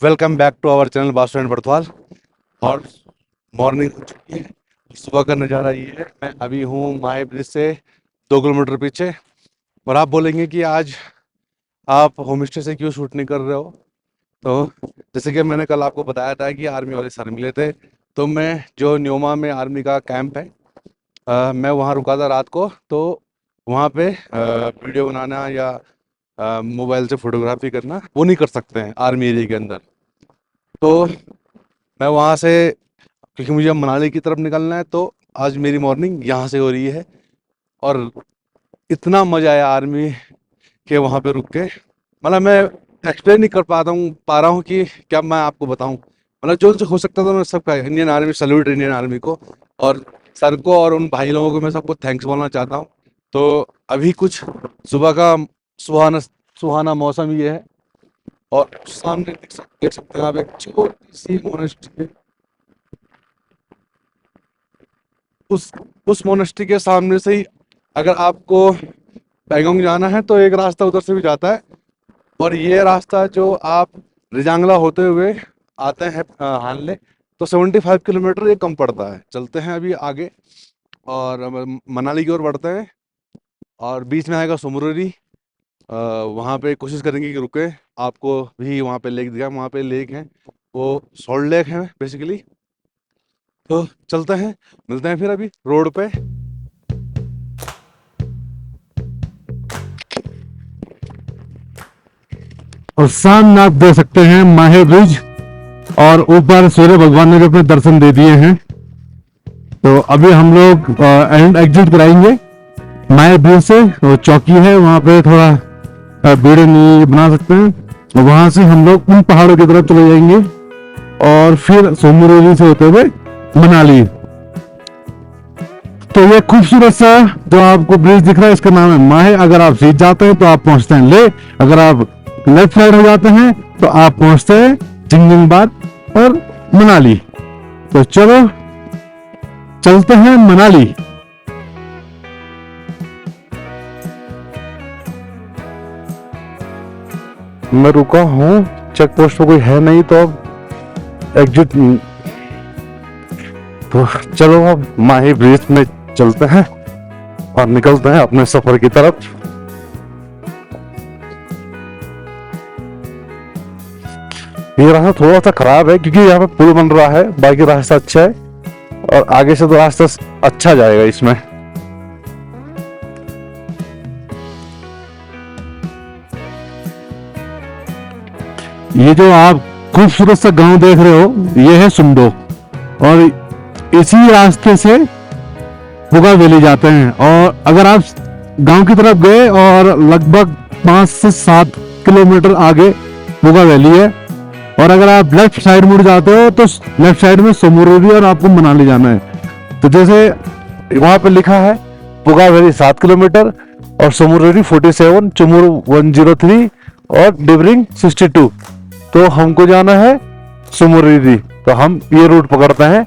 Welcome back to our channel Basu and Barthwal. और morning हो चुकी है। सुबह का नज़ारा ये है। मैं अभी हूँ माहे ब्रिज से 2 किलोमीटर पीछे। और आप बोलेंगे कि आज आप होम स्टे से क्यों शूट नहीं कर रहे हो। तो जैसे कि मैंने कल आपको बताया था कि आर्मी वाले सर मिले थे, तो मैं जो न्योमा में आर्मी का कैंप है, मैं वहाँ रुका था रात को। तो वहाँ पे वीडियो बनाना या मोबाइल से फोटोग्राफी करना वो नहीं कर सकते हैं आर्मी एरिया के अंदर। तो मैं वहाँ से, क्योंकि मुझे मनाली की तरफ निकलना है, तो आज मेरी मॉर्निंग यहाँ से हो रही है। और इतना मज़ा आया आर्मी के वहाँ पे रुक के, मतलब मैं एक्सप्लेन नहीं कर पा रहा हूँ कि क्या मैं आपको बताऊँ। मतलब जो जो हो सकता था मैं सबका, Indian army salute, Indian army को और सर को और उन भाई लोगों को मैं सबको थैंक्स बोलना चाहता हूँ। तो अभी कुछ सुबह का सुहाना सुहाना मौसम ये है। और सामने देख सकते हैं आप एक छोटी सी मोनेस्ट्री है। उस उस मोनेस्ट्री के सामने से ही अगर आपको पैंगोंग जाना है तो एक रास्ता उधर से भी जाता है। और ये रास्ता जो आप रिजांगला होते हुए आते हैं हानले, तो 75 किलोमीटर ये कम पड़ता है। चलते हैं अभी आगे और मनाली की ओर बढ़ते हैं। और बीच में आएगा सुमरोरी। वहाँ पे कोशिश करेंगे कि रुके, आपको भी वहाँ पे लेक दिखा। वहाँ पे लेक है, वो सॉल्ट लेक है बेसिकली। तो चलते हैं, मिलते हैं फिर अभी रोड पे। और सामने आप देख सकते हैं माहे ब्रिज, और ऊपर सूर्य भगवान ने भी अपने दर्शन दे दिए हैं। तो अभी हम लोग एंड एग्जिट कराएंगे माहे ब्रिज से। वो चौकी है, वहां पे थोड़ा वीडियो नहीं बना सकते हैं। वहां से हम लोग उन पहाड़ों की तरफ चले जाएंगे और फिर सोमरोली से होते हुए मनाली। तो ये खूबसूरत सा जो आपको ब्रिज दिख रहा है, इसका नाम है माहे। अगर आप सीध जाते हैं तो आप पहुंचते हैं ले, अगर आप लेफ्ट साइड हो जाते हैं तो आप पहुंचते हैं जिंगजिंगबाद और मनाली। तो चलो चलते हैं मनाली। मैं रुका हूँ, चेक पोस्ट पे कोई है नहीं, तो अब एग्जिट। तो चलो अब माही ब्रिज में चलते हैं और निकलते हैं अपने सफर की तरफ। ये रास्ता थोड़ा सा खराब है क्योंकि यहाँ पे पुल बन रहा है, बाकी रास्ता अच्छा है और आगे से तो रास्ता अच्छा जाएगा इसमें। ये जो आप खूबसूरत सा गांव देख रहे हो, ये है सुंडो। और इसी रास्ते से पुगा वैली जाते हैं। और अगर आप गांव की तरफ गए और लगभग 5 से 7 किलोमीटर आगे पुगा वैली है। और अगर आप लेफ्ट साइड मुड़ जाते हो तो लेफ्ट साइड में सोमरोरी और आपको मनाली जाना है। तो जैसे वहां पे लिखा है पुगा वैली 7 किलोमीटर और सोमरोरी 47, चुमुर 103 और डिबरिंग 62। तो हमको जाना है सोमरोरी, तो हम ये रूट पकड़ते हैं।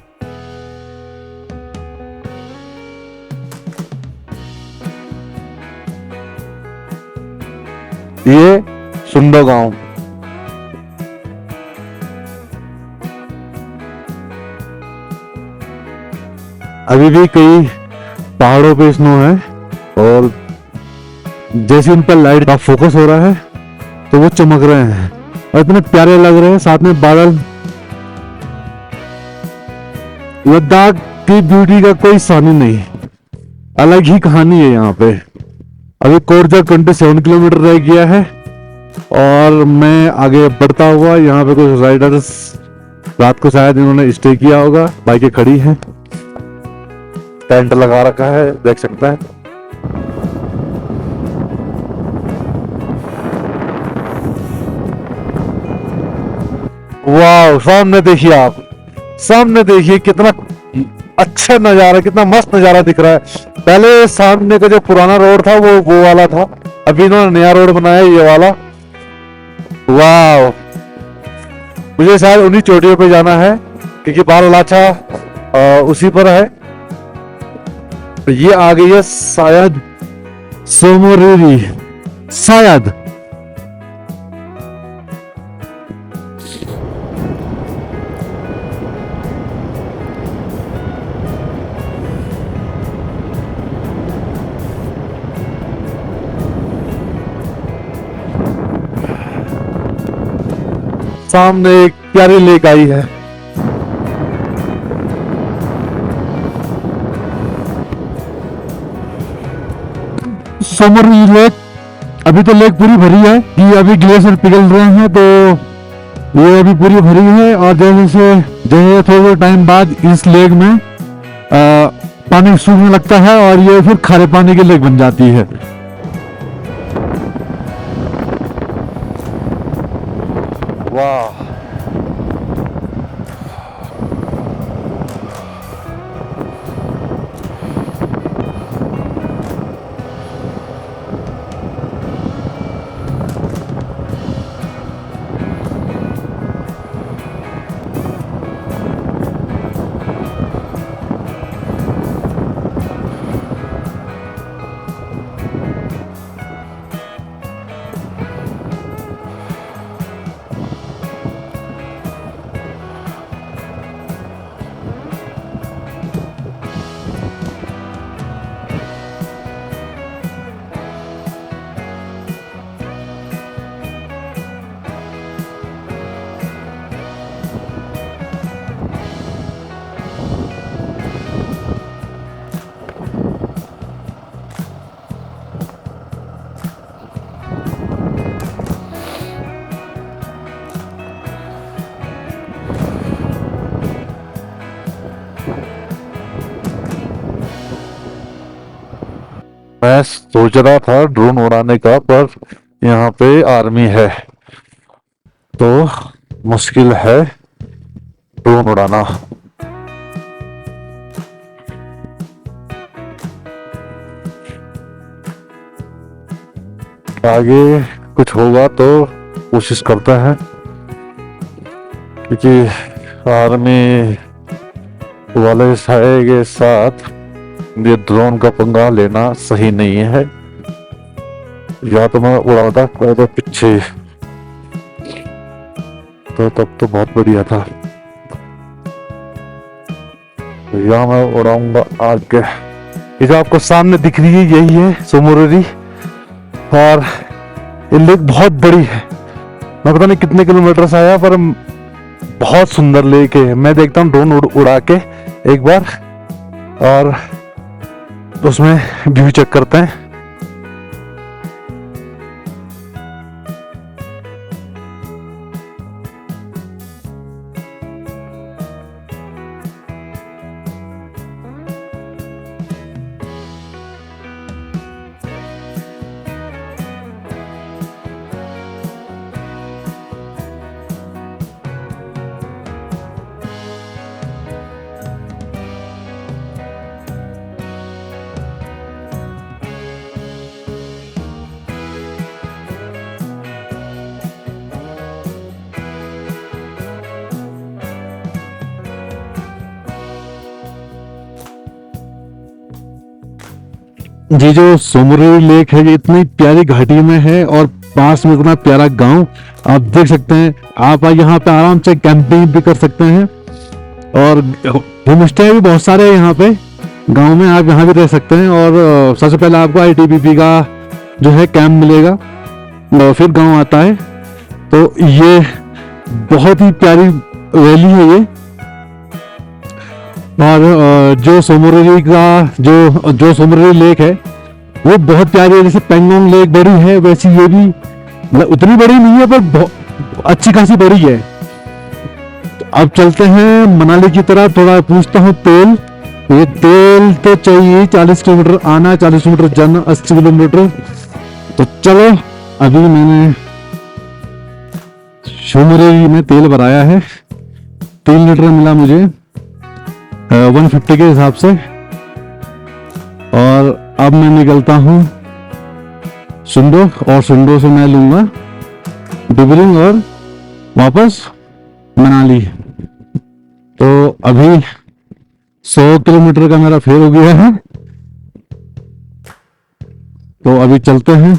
ये सुंडो गांव। अभी भी कई पहाड़ों पे स्नो है और जैसे उन पर लाइट का फोकस हो रहा है तो वो चमक रहे हैं और इतने प्यारे लग रहे हैं, साथ में बादल। लद्दाख की ब्यूटी का कोई सानी नहीं, अलग ही कहानी है यहाँ पे। अभी कोरजा 27 किलोमीटर रह गया है और मैं आगे बढ़ता हुआ, यहाँ पे कुछ राइडर्स रात को शायद इन्होंने स्टे किया होगा, बाइकें खड़ी हैं, टेंट लगा रखा है, देख सकता है। वाह, सामने देखिए आप, सामने देखिए कितना अच्छा नजारा, कितना मस्त नजारा दिख रहा है। पहले सामने का जो पुराना रोड था वो वाला था, अभी इन्होंने नया रोड बनाया ये वाला। वाह, मुझे शायद उन्हीं चोटियों पे जाना है क्योंकि बारालाचा उसी पर है। तो ये आ गई है शायद सोमरोरी, शायद। सामने एक प्यारी लेक आई है। सोमररी लेक, अभी तो लेक पूरी भरी है कि अभी ग्लेशियर पिघल रहे हैं, तो ये अभी पूरी भरी है। और जैसे थोड़े टाइम बाद इस लेक में पानी सूखने लगता है और ये फिर खारे पानी की लेक बन जाती है। वाह, मैं सोच रहा था ड्रोन उड़ाने का, पर यहाँ पे आर्मी है तो मुश्किल है ड्रोन उड़ाना। आगे कुछ होगा तो कोशिश करता है, क्योंकि आर्मी वाले के साथ ये ड्रोन का पंगा लेना सही नहीं है। या तो मैं उड़ाता तो पीछे, तो तब तो बहुत बढ़िया था। तो यहाँ मैं उड़ाऊंगा आगे। ये जो आपको सामने दिख रही है यही है सोमररी, और ये लेक बहुत बड़ी है। मैं पता नहीं कितने किलोमीटर से आया, पर बहुत सुंदर लेक है। मैं देखता हूँ ड्रोन उड़ा के एक बार, और उसमें व्यू चेक करते हैं। ये जो सोमररी लेक है ये इतनी प्यारी घाटी में है, और पास में इतना प्यारा गांव आप देख सकते हैं। आप यहाँ पे आराम से कैंपिंग भी कर सकते हैं, और होम स्टे भी बहुत सारे हैं यहाँ पे गांव में। आप यहाँ भी रह सकते हैं, और सबसे पहले आपको ITBP का जो है कैंप मिलेगा, और फिर गांव आता है। तो ये बहुत ही प्यारी वैली है ये। और जो सोमररी का जो सोमररी लेक है वो बहुत प्यारी है। जैसे पेंगोंग लेक बड़ी है, वैसी ये भी, मतलब उतनी बड़ी नहीं है पर अच्छी खासी बड़ी है। तो अब चलते हैं मनाली की तरफ। थोड़ा पूछता हूँ तेल, ये तेल तो चाहिए। 40 किलोमीटर आना, 40 किलोमीटर जाना, 80 किलोमीटर। तो चलो, अभी मैंने सोमररी में तेल भराया है, 3 लीटर मिला मुझे 150 के हिसाब से। और अब मैं निकलता हूँ सुंडो, और सुंडो से मैं लूंगा डुबलिंग और वापस मनाली। तो अभी 100 किलोमीटर का मेरा फेयर हो गया है, तो अभी चलते हैं।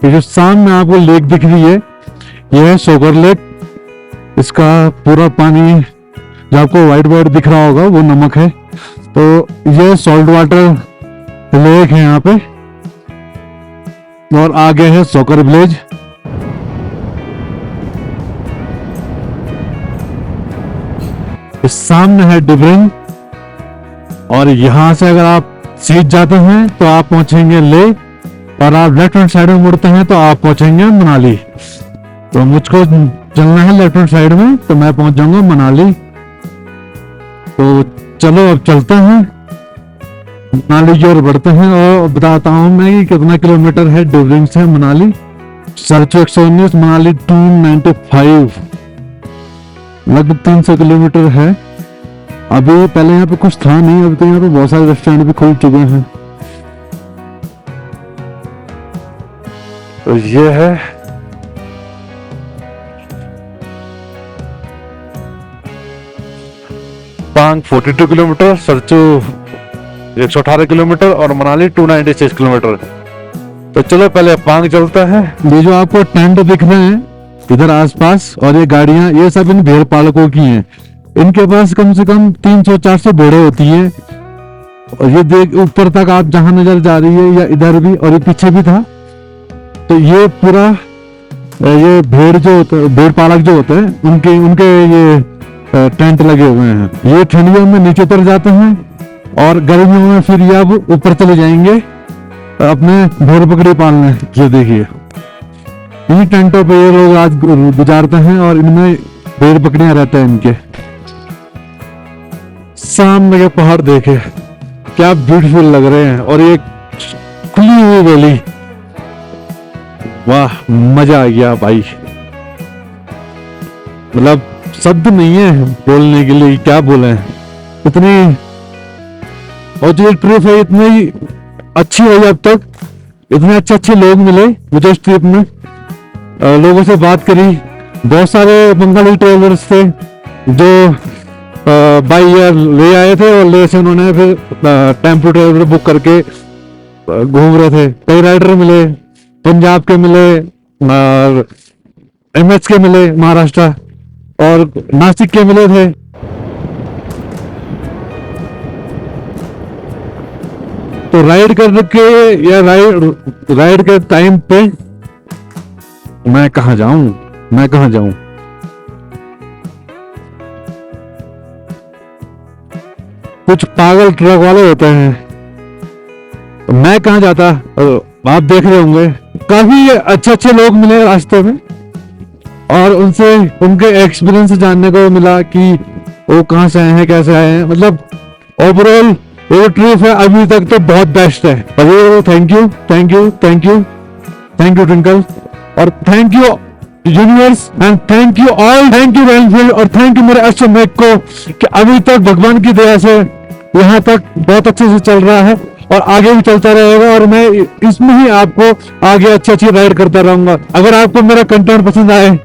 ये जो सामने आपको लेक दिख रही है, ये है सोगर लेक। इसका पूरा पानी जो आपको वाइट वाइट दिख रहा होगा वो नमक है। तो ये सॉल्ट वाटर लेक है यहाँ पे, और आगे है सोकर विलेज। इस सामने है डिब्रिंग, और यहाँ से अगर आप सीध जाते हैं तो आप पहुंचेंगे ले, और आप लेफ्ट हैंड साइड में मुड़ते हैं तो आप पहुंचेंगे मनाली। तो मुझको चलना है लेफ्ट हैंड साइड में, तो मैं पहुंच जाऊंगा मनाली। तो चलो अब चलते हैं मनाली की ओर बढ़ते हैं, और बताता हूं मैं कि कितना किलोमीटर है डिब्रिंग से मनाली। सरचू 119, मनाली 295, लगभग 300 किलोमीटर है। अभी पहले यहाँ पे कुछ था नहीं, अभी तो यहाँ पे बहुत सारे रेस्टोरेंट भी खुल चुके हैं। तो ये है पांग 42 किलोमीटर, सरचू 118 किलोमीटर और मनाली 296 किलोमीटर। तो चलो पहले पांग चलता है। ये जो आपको टेंट दिख रहे हैं इधर आसपास, और ये गाड़ियां, ये सब इन भेड़ पालकों की हैं। इनके पास कम से कम 300-400 भेड़ें होती हैं। और ये देख ऊपर तक आप जहां नजर जा रही है, या इधर भी, और ये पीछे भी था। तो ये पूरा ये भेड़ जो होते, भेड़ पालक जो होते हैं, उनके उनके ये टेंट लगे हुए हैं। ये ठंडियों में नीचे उतर जाते हैं, और गर्मियों में फिर ये अब ऊपर चले जाएंगे अपने भेड़ बकरी पालने। ये देखिए, इन्हीं टेंटों पे ये लोग आज गुजारते हैं, और इनमें भेड़ बकरियां रहते हैं इनके। सामने के पहाड़ देखे क्या ब्यूटीफुल लग रहे हैं, और ये खुली हुई वैली, वाह मजा आ गया भाई। मतलब शब्द नहीं है बोलने के लिए, क्या बोले इतनी। और जो ट्रिप है इतनी अच्छी हुई अब तक, इतने अच्छे लोग मिले मुझे इस ट्रिप में। लोगों से बात करी, बहुत सारे बंगाली ट्रेवलर्स थे जो बाई एयर ले आए थे, और ले से उन्होंने फिर टेम्पो ट्रेवलर बुक करके घूम रहे थे। कई राइडर मिले, पंजाब के मिले, एमएच के मिले महाराष्ट्र, और नासिक के मिले थे। तो राइड करके या राइड के टाइम पे मैं कहाँ जाऊं। कुछ पागल ट्रक वाले होते हैं, तो मैं कहाँ जाता। आप देख रहे होंगे काफी अच्छे लोग मिले रास्ते में, और उनसे उनके एक्सपीरियंस जानने को मिला कि वो कहाँ से आए हैं, कैसे आए हैं। मतलब ओवरऑल ये ट्रिप है अभी तक तो बहुत बेस्ट है। और थैंक यू ट्विंकल, और thank you universe, and thank you Wellfield, और थैंक यू मेरे एस्ट्रोमेक को कि अभी तक भगवान की दया से यहाँ तक बहुत अच्छे से चल रहा है, और आगे भी चलता रहेगा। और मैं इसमें ही आपको आगे अच्छी राइड करता रहूंगा। अगर आपको मेरा कंटेंट पसंद आए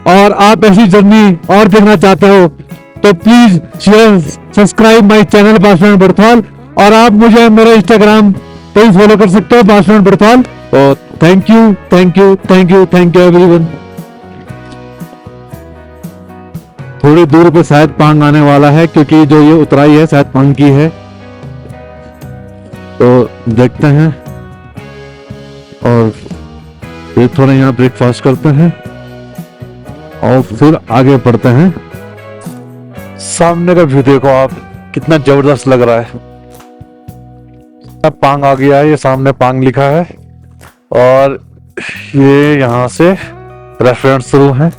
और आप ऐसी जर्नी और देखना चाहते हो, तो please share subscribe my channel Basurendra Barthwal, और आप मुझे मेरे इंस्टाग्राम पे भी फॉलो कर सकते हो बासुरेंद्र बड़थवाल। और थैंक यू एवरीवन। थोड़ी दूर पे शायद पांग आने वाला है, क्योंकि जो ये उतराई है शायद पांग की है। तो देखते हैं, और फिर थोड़ा यहाँ ब्रेकफास्ट करते हैं, और फिर आगे बढ़ते हैं। सामने का व्यू देखो आप, कितना जबरदस्त लग रहा है। अब पांग आ गया है, ये सामने पांग लिखा है, और ये यहाँ से रेस्टोरेंट शुरू है।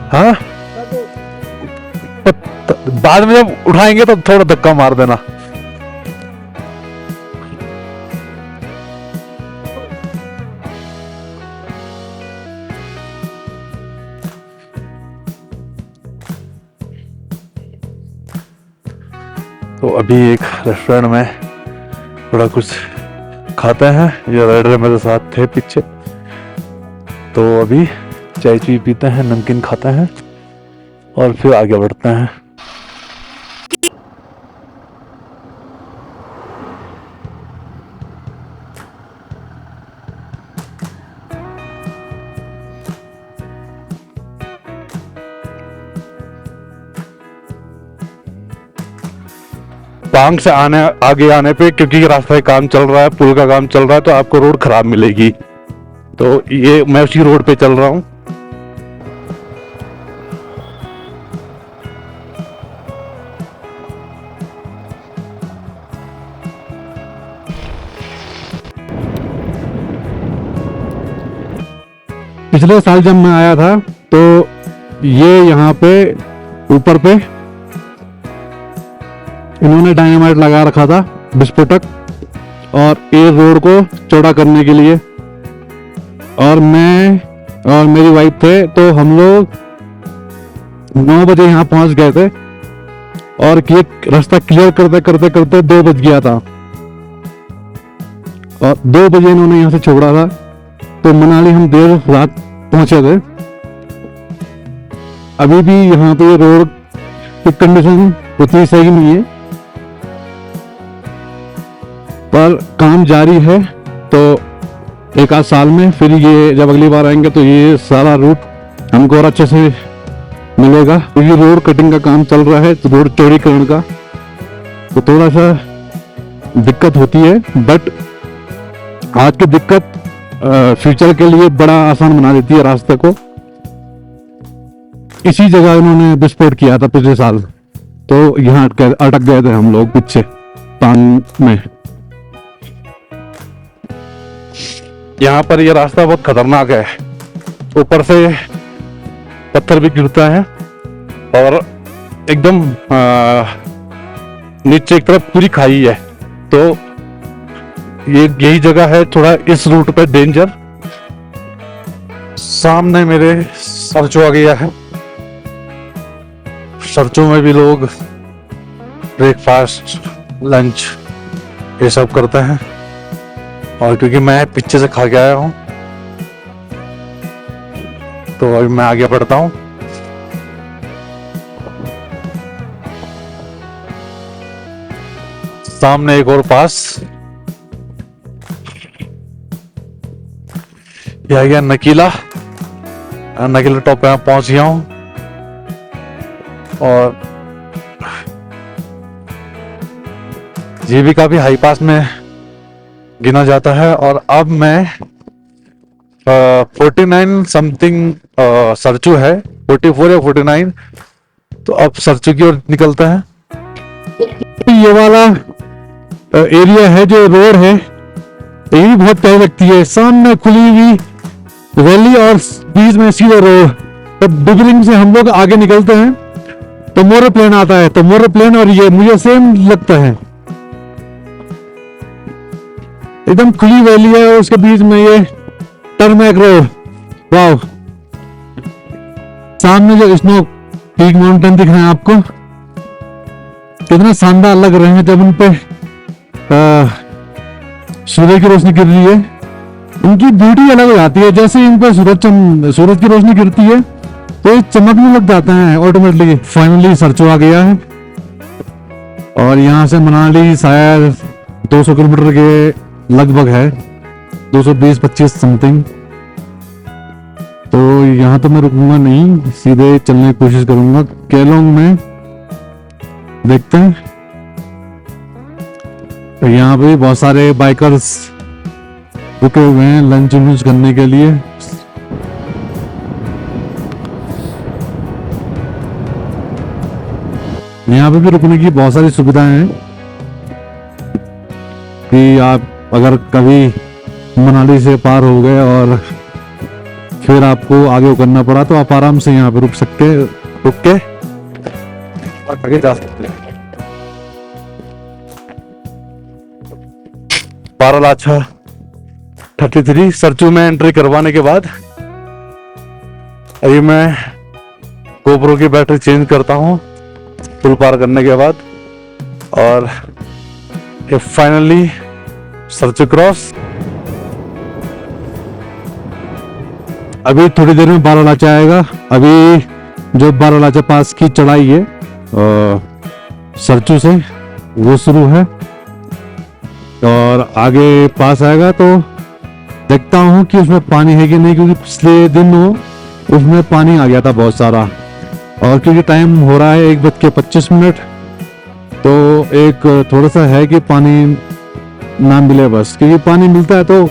हाँ, बाद में जब उठाएंगे तो थोड़ा धक्का मार देना। तो अभी एक रेस्टोरेंट में थोड़ा कुछ खाते हैं। ये राइडर मेरे साथ थे पीछे, तो अभी चाय चुई पीते हैं, नमकीन खाते हैं और फिर आगे बढ़ते हैं। पांग से आगे आने पे, क्योंकि रास्ते का काम चल रहा है, पुल का काम चल रहा है, तो आपको रोड खराब मिलेगी। तो ये मैं उसी रोड पे चल रहा हूँ। पिछले साल जब मैं आया था तो ये यहाँ पे ऊपर पे इन्होंने डायनामाइट लगा रखा था, विस्फोटक, और ये रोड को चौड़ा करने के लिए। और मैं और मेरी वाइफ थे, तो हम लोग 9 बजे यहाँ पहुंच गए थे और ये रास्ता क्लियर करते करते करते 2 बज गया था और 2 बजे इन्होंने यहाँ से छोड़ा था। तो मनाली हम देर रात पहुंचे थे। अभी भी यहाँ पे रोड की कंडीशन उतनी सही नहीं है, पर काम जारी है। तो एक आध साल में फिर ये जब अगली बार आएंगे तो ये सारा रूट हमको और अच्छे से मिलेगा। तो ये रोड कटिंग का काम चल रहा है, तो रोड चौड़ीकरण का, तो थोड़ा सा दिक्कत होती है, बट आज की दिक्कत फ्यूचर के लिए बड़ा आसान बना देती है रास्ते को। इसी जगह इन्होंने विस्फोट किया था पिछले साल, तो यहाँ अटक गए थे हम लोग पीछे पान में। यहाँ पर ये रास्ता बहुत खतरनाक है, ऊपर से पत्थर भी गिरता है और एकदम नीचे एक तरफ पूरी खाई है। तो ये यही जगह है थोड़ा इस रूट पे डेंजर। सामने मेरे सरचो आ गया है। सरचो में भी लोग ब्रेकफास्ट, लंच ये सब करते हैं, और क्योंकि मैं पीछे से खा के आया हूं तो अभी मैं आगे बढ़ता हूं। सामने एक और पास, यह आ गया नकीला। नकीला टॉप पे पहुंच गया हूं और ये भी काफी हाई पास में गिना जाता है। और अब मैं 49 समथिंग सरचू है, 44 या 49, तो अब सरचू की ओर निकलते हैं। ये वाला एरिया है जो रोड है, ये भी बहुत प्यारी लगती है। सामने खुली हुई वैली और बीच में सीधा रोड। तो बिगिनिंग से हम लोग आगे निकलते हैं तो मोरो प्लेन आता है, तो मोरो प्लेन और ये मुझे सेम लगता है। एकदम खुली वैली है और उसके बीच में ये टर्मैक रोड। वाह, सामने जो स्नो पीक माउंटेन दिख रहे हैं आपको, कितना शानदार लग रहे हैं जब उन पे सूर्य की रोशनी गिर रही है। उनकी ब्यूटी अलग हो जाती है। जैसे इन पर सूरज की रोशनी गिरती है तो ये चमकने लग जाते हैं ऑटोमेटिकली। फाइनली सरचो आ गया है और यहाँ से मनाली शायद 200 किलोमीटर के लगभग है, 220-25 समथिंग। तो यहाँ तो मैं रुकूंगा नहीं, सीधे चलने की कोशिश करूंगा। केलोंग में देखते हैं, तो यहाँ पे बहुत सारे बाइकर्स रुके हुए हैं लंच वंच करने के लिए। यहाँ पे भी रुकने की बहुत सारी सुविधाएं हैं कि आप अगर कभी मनाली से पार हो गए और फिर आपको आगे करना पड़ा तो आप आराम से यहाँ पे रुक के और आगे जा सकते हैं। बारालाचा 33 सरचू में एंट्री करवाने के बाद अभी मैं गोप्रो की बैटरी चेंज करता हूँ पुल पार करने के बाद, और ये फाइनली सरचू क्रॉस। अभी थोड़ी देर में बारालाचा आएगा। अभी जो बारालाचा पास की चढ़ाई है सरचू से वो शुरू है और आगे पास आएगा तो देखता हूँ कि उसमें पानी है कि नहीं, क्योंकि पिछले दिन उसमें पानी आ गया था बहुत सारा। और क्योंकि टाइम हो रहा है 1:25 तो एक थोड़ा सा है कि पानी ना मिले बस, क्योंकि पानी मिलता है तो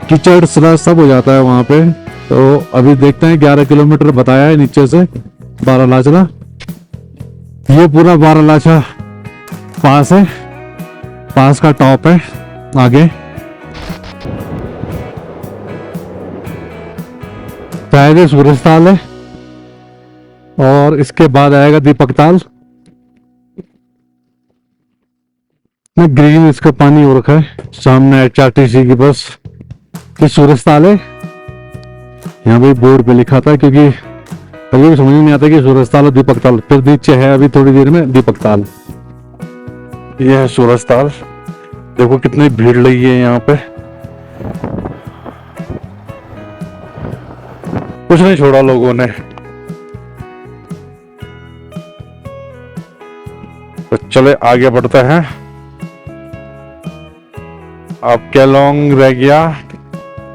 कीचड़ सड़ा सब हो जाता है वहां पे। तो अभी देखते हैं 11 किलोमीटर बताया है नीचे से बारालाचा। ये पूरा बारालाचा पास है, पास का टॉप है। आगे शायद सूरजताल है और इसके बाद आएगा दीपकताल। ग्रीन इसका पानी हो रखा है। सामने HRTC की बस कि सूरजताल है, यहाँ भी बोर्ड पे लिखा था, क्योंकि कभी भी समझ नहीं आता कि सूरजताल और दीपकताल। फिर नीचे है अभी थोड़ी देर में दीपकताल। ये है सूरजताल। देखो कितनी भीड़ लगी है यहाँ पे, कुछ नहीं छोड़ा लोगों ने। तो चले आगे बढ़ते हैं। अब केलोंग रह गया,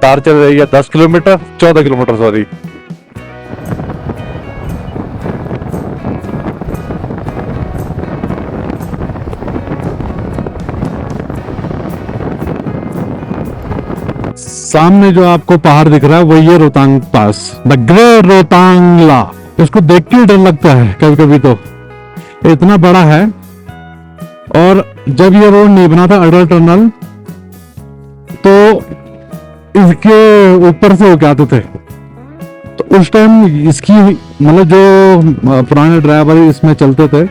तारचल रह गया 10 किलोमीटर, 14 किलोमीटर सॉरी। सामने जो आपको पहाड़ दिख रहा है वो ये रोहतांग पास, द ग्रेट रोहतांगला। इसको देख के डर लगता है कभी कभी, तो इतना बड़ा है। और जब ये रोड नहीं बना था अटल टनल, तो इसके ऊपर से होके आते थे। तो उस टाइम इसकी मतलब जो पुराने ड्राइवर इसमें चलते थे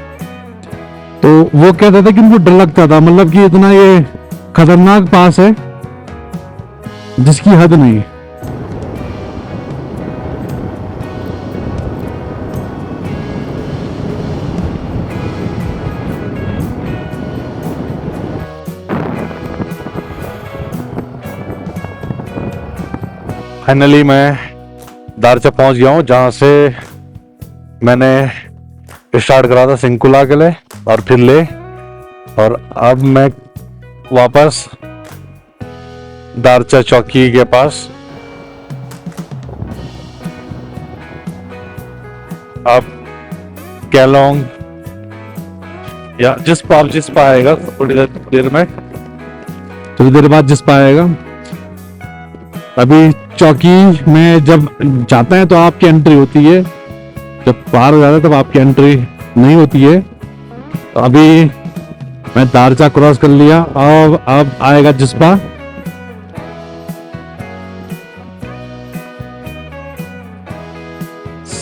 तो वो कहते थे कि उनको डर लगता था, मतलब कि इतना ये खतरनाक पास है जिसकी हद नहीं। फाइनली मैं दारचा पहुंच गया हूं, जहां से मैंने स्टार्ट करा था सिंकुला के लिए और फिर ले। और अब मैं वापस दारचा चौकी के पास। अब केलोंग या जिस आएगा थोड़ी देर में, थोड़ी देर बाद जिस पाएगा। अभी चौकी में जब जाते हैं तो आपकी एंट्री होती है, जब पार हो जाता है तब आपकी एंट्री नहीं होती है। तो अभी मैं दारचा क्रॉस कर लिया और अब आएगा जिस्पा।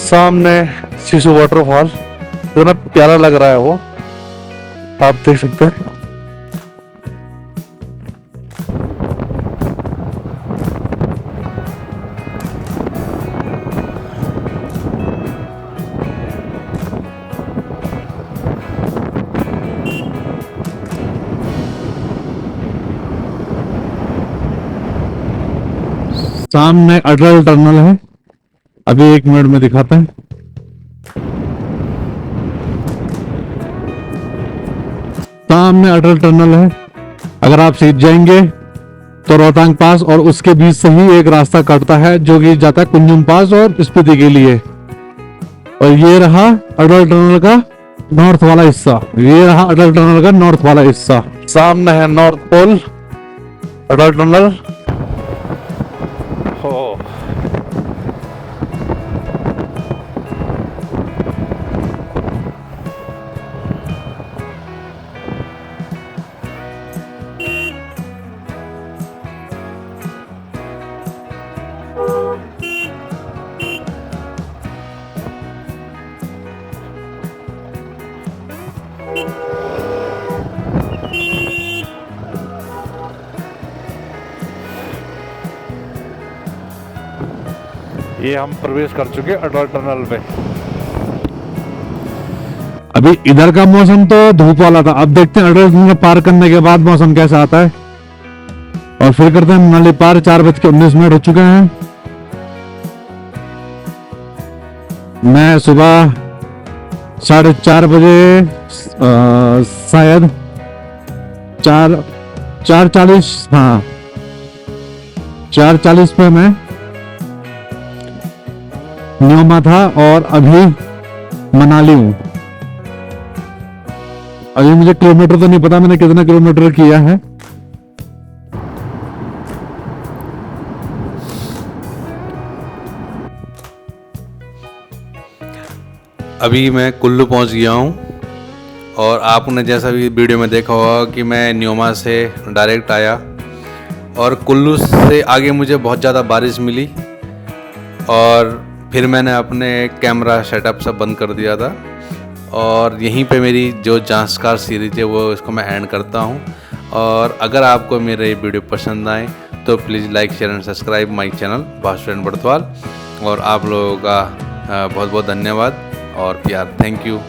सामने शिशु वाटरफॉल, इतना प्यारा लग रहा है वो, आप देख सकते हैं। सामने अटल टनल है, अभी 1 मिनट में दिखाते हैं। सामने अटल टनल है। अगर आप सीध जाएंगे तो रोहतांग पास और उसके बीच से ही एक रास्ता कटता है जो कि जाता है कुंजुम पास और स्पीति के लिए। और ये रहा अटल टनल का नॉर्थ वाला हिस्सा। ये रहा अटल टनल का नॉर्थ वाला हिस्सा। सामने है नॉर्थ पोल अटल टनल। ये हम प्रवेश कर चुके अटल टनल में। अभी इधर का मौसम तो धूप वाला था, अब देखते हैं 18 दिन पार करने के बाद मौसम कैसा आता है। और फिर करते हैं मनाली पार। 4:19 हो चुके हैं। मैं सुबह 4:30 बजे शायद 4:40, हाँ 4:40 पे मैं न्योमा था और अभी मनाली हूँ। अभी मुझे किलोमीटर तो नहीं पता मैंने कितना किलोमीटर किया है। अभी मैं कुल्लू पहुंच गया हूं और आपने जैसा भी वीडियो में देखा होगा कि मैं न्योमा से डायरेक्ट आया और कुल्लू से आगे मुझे बहुत ज़्यादा बारिश मिली और फिर मैंने अपने कैमरा सेटअप सब बंद कर दिया था। और यहीं पे मेरी जो जांचकार सीरीज है वो इसको मैं एंड करता हूं। और अगर आपको मेरे वीडियो पसंद आए तो please like share and subscribe my channel Bhaskar and Barthwal. और आप लोगों का बहुत बहुत धन्यवाद और प्यार। Thank you.